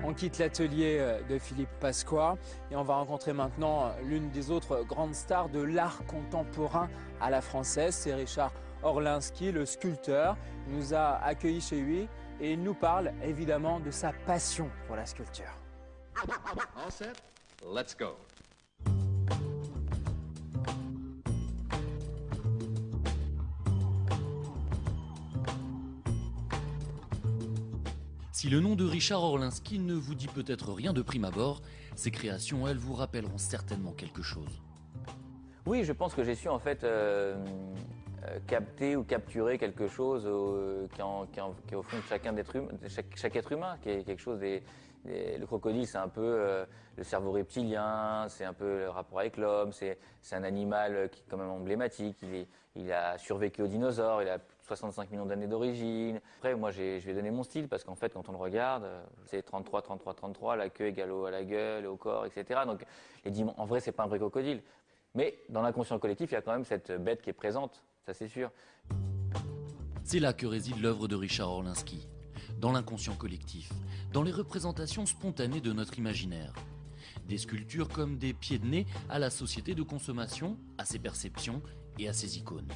On quitte l'atelier de Philippe Pasqua et on va rencontrer maintenant l'une des autres grandes stars de l'art contemporain à la française. C'est Richard Orlinski, le sculpteur. Il nous a accueillis chez lui et il nous parle évidemment de sa passion pour la sculpture. All set? Let's go. Si le nom de Richard Orlinski ne vous dit peut-être rien de prime abord, ses créations, elles, vous rappelleront certainement quelque chose. Oui, je pense que j'ai su en fait capter ou capturer quelque chose qui est au fond de chaque être humain, qui est quelque chose le crocodile, c'est un peu le cerveau reptilien, c'est un peu le rapport avec l'homme, c'est un animal qui est quand même emblématique, il a survécu aux dinosaures, il a 65 millions d'années d'origine. Après, moi, je vais donner mon style parce qu'en fait, quand on le regarde, c'est 33, 33, 33, la queue égale à la gueule, au corps, etc. Donc, en vrai, c'est pas un vrai crocodile. Mais dans l'inconscient collectif, il y a quand même cette bête qui est présente, ça c'est sûr. C'est là que réside l'œuvre de Richard Orlinski, dans l'inconscient collectif, dans les représentations spontanées de notre imaginaire. Des sculptures comme des pieds de nez à la société de consommation, à ses perceptions et à ses icônes.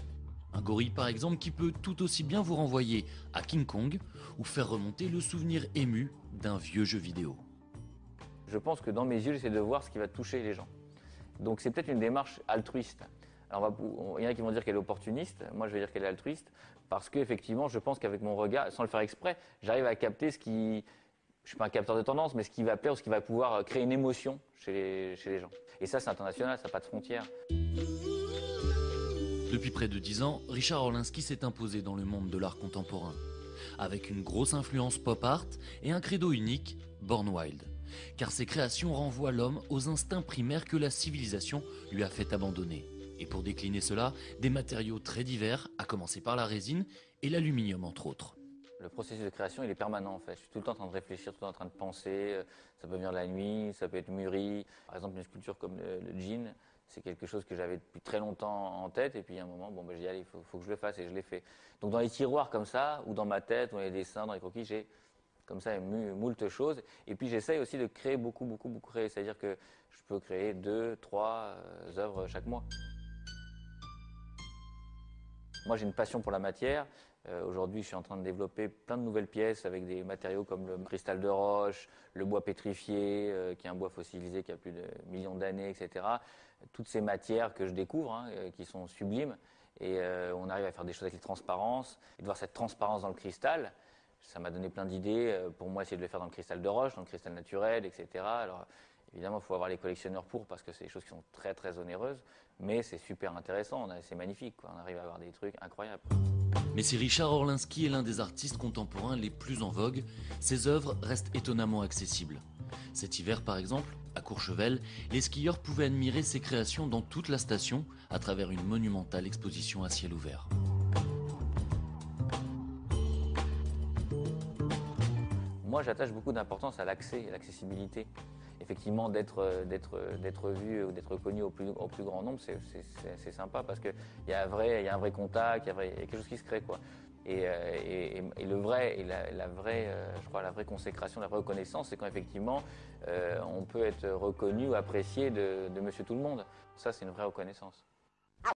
Un gorille par exemple qui peut tout aussi bien vous renvoyer à King Kong ou faire remonter le souvenir ému d'un vieux jeu vidéo. Je pense que dans mes yeux, j'essaie de voir ce qui va toucher les gens. Donc c'est peut-être une démarche altruiste. Alors il y en a qui vont dire qu'elle est opportuniste, moi je vais dire qu'elle est altruiste, parce qu'effectivement je pense qu'avec mon regard, sans le faire exprès, j'arrive à capter ce qui, je suis pas un capteur de tendance, mais ce qui va plaire ou ce qui va pouvoir créer une émotion chez les gens. Et ça c'est international, ça n'a pas de frontières. Depuis près de 10 ans, Richard Orlinski s'est imposé dans le monde de l'art contemporain, avec une grosse influence pop art et un credo unique, Born Wild. Car ses créations renvoient l'homme aux instincts primaires que la civilisation lui a fait abandonner. Et pour décliner cela, des matériaux très divers, à commencer par la résine et l'aluminium entre autres. Le processus de création, il est permanent en fait. Je suis tout le temps en train de réfléchir, tout le temps en train de penser. Ça peut venir la nuit, ça peut être mûri. Par exemple, une sculpture comme le jean, c'est quelque chose que j'avais depuis très longtemps en tête. Et puis à un moment, bon, j'y allais, il faut que je le fasse et je l'ai fait. Donc dans les tiroirs comme ça, ou dans ma tête, ou dans les dessins, dans les croquis, j'ai comme ça moult choses. Et puis j'essaye aussi de créer beaucoup créer. C'est-à-dire que je peux créer 2, 3 œuvres chaque mois. Moi, j'ai une passion pour la matière. Aujourd'hui, je suis en train de développer plein de nouvelles pièces avec des matériaux comme le cristal de roche, le bois pétrifié, qui est un bois fossilisé qui a plus de millions d'années, etc. Toutes ces matières que je découvre, qui sont sublimes. Et on arrive à faire des choses avec les transparences. Et de voir cette transparence dans le cristal, ça m'a donné plein d'idées pour moi essayer de le faire dans le cristal de roche, dans le cristal naturel, etc. Alors, évidemment, il faut avoir les collectionneurs pour parce que c'est des choses qui sont très très onéreuses, mais c'est super intéressant, c'est magnifique, quoi. On arrive à avoir des trucs incroyables. Mais si Richard Orlinski est l'un des artistes contemporains les plus en vogue, ses œuvres restent étonnamment accessibles. Cet hiver par exemple, à Courchevel, les skieurs pouvaient admirer ses créations dans toute la station à travers une monumentale exposition à ciel ouvert. Moi, j'attache beaucoup d'importance à l'accès et à l'accessibilité. Effectivement, d'être vu ou d'être connu au plus grand nombre, c'est sympa parce qu'il y a un vrai contact, il y a quelque chose qui se crée, quoi. Et le vrai, je crois, la vraie consécration, la vraie reconnaissance, c'est quand effectivement on peut être reconnu ou apprécié de Monsieur Tout le Monde. Ça, c'est une vraie reconnaissance.